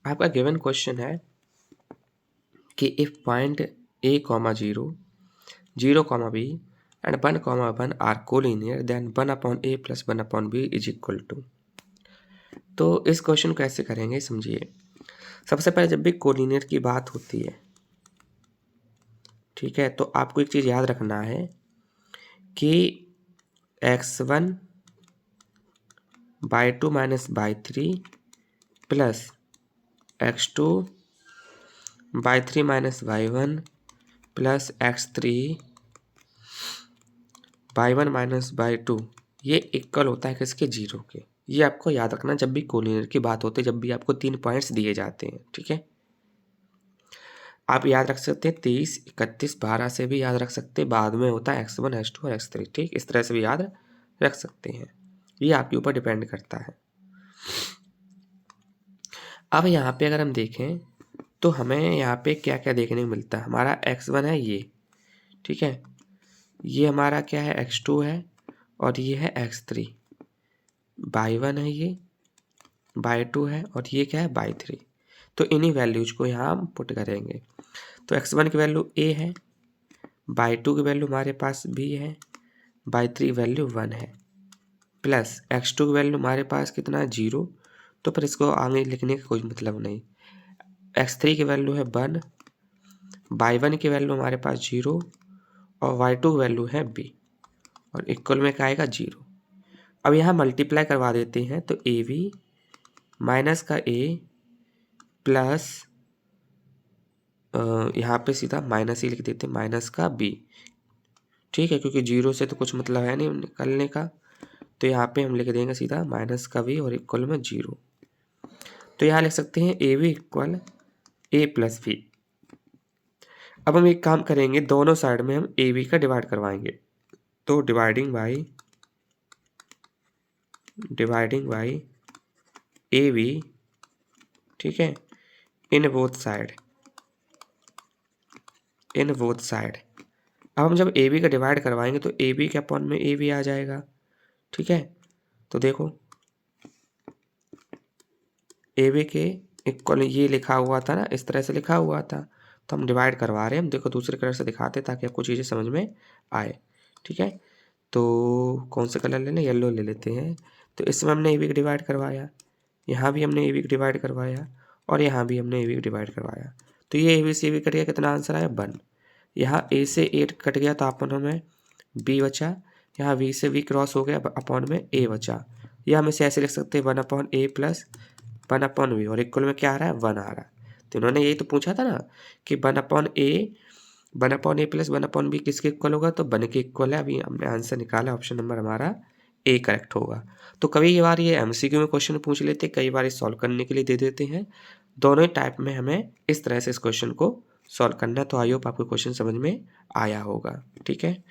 आपका given question है कि if point a, 0, 0, b and 1, 1 are collinear then 1/a + 1/b is equal to. तो इस क्वेश्चन को कैसे करेंगे समझिए। सबसे पहले जब भी कोलिनियर की बात होती है, ठीक है, तो आपको एक चीज़ याद रखना है कि x1/2 - 3 plus x2/3 - y1 plus x3/1 - y2 ये इक्वल होता है किसके? 0 के। ये आपको याद रखना जब भी कोलिनियर की बात होती है, जब भी आपको 3 पॉइंट्स दिए जाते हैं, ठीक है। आप याद रख सकते हैं 23, 31, 12 से भी याद रख सकते हैं, बाद में होता है x1, x2 और x3, ठीक, इस तरह से भी याद रख सकते हैं। ये आपके ऊपर डिपेंड करता है। अब यहाँ पे अगर हम देखें तो हमें यहाँ पे क्या क्या देखने को मिलता है। हमारा x1 है ये, ठीक है, ये हमारा क्या है x2 है और ये है x3, y1 है ये, y2 है और ये क्या है y3। तो इन्हीं वैल्यूज को यहाँ हम पुट करेंगे। तो x1 की वैल्यू a है, y2 की वैल्यू हमारे पास b है, y3 वैल्यू 1 है, प्लस x2 की वैल्यू हमारे पास कितना है 0, तो फिर इसको आगे लिखने का कोई मतलब नहीं। x3 की वैल्यू है 1, y1 की वैल्यू हमारे पास 0 और y2 वैल्यू है b और इक्वल में क्या आएगा 0। अब यहाँ मल्टीप्लाई करवा देते हैं तो ab माइनस का a प्लस यहाँ पे सीधा माइनस ही लिख देते हैं, माइनस का b, ठीक है, क्योंकि 0 से तो कुछ मतलब है नहीं निकलने का, तो यहाँ पे हम लिख देंगे सीधा माइनस का b और इक्वल में 0। तो यहाँ लिख सकते हैं ab equal a plus b। अब हम एक काम करेंगे, दोनों साइड में हम ab का डिवाइड करवाएंगे। तो डिवाइडिंग बाई ab, ठीक है, इन बोथ साइड। अब हम जब ab का डिवाइड करवाएंगे तो ab के अपॉन में ab आ जाएगा, ठीक है। तो देखो ab के इक्वल ये लिखा हुआ था ना, इस तरह से लिखा हुआ था, तो हम डिवाइड करवा रहे हैं। हम देखो दूसरे कलर से दिखाते हैं ताकि आपको चीज़ें समझ में आए, ठीक है। तो कौन सा कलर ले लें? येलो ले लेते हैं। तो इसमें हमने ab का डिवाइड करवाया, यहाँ भी हमने ab का डिवाइड करवाया और यहाँ भी हमने ab का डिवाइड करवाया। तो ये ab से ab कट गया, कितना आंसर आया 1। यहाँ a से 8 कट गया तो अपन हमें b बचा, यहाँ v से v क्रॉस हो गया, अपॉन में a बचा। यह हम इसे ऐसे लिख सकते हैं 1/a प्लस 1/v और इक्वल में क्या आ रहा है 1 आ रहा है। तो इन्होंने यही तो पूछा था ना कि 1/a प्लस 1/b किसके इक्वल होगा, तो 1 के इक्वल है। अभी हमने आंसर निकाला, ऑप्शन नंबर हमारा ए करेक्ट होगा। तो कभी बार ये एमसीक्यू में क्वेश्चन पूछ लेते, कई बार सॉल्व करने के लिए दे देते हैं। दोनों ही टाइप में हमें इस तरह से इस क्वेश्चन को सॉल्व करना है। तो आई होप आपको क्वेश्चन समझ में आया होगा, ठीक है।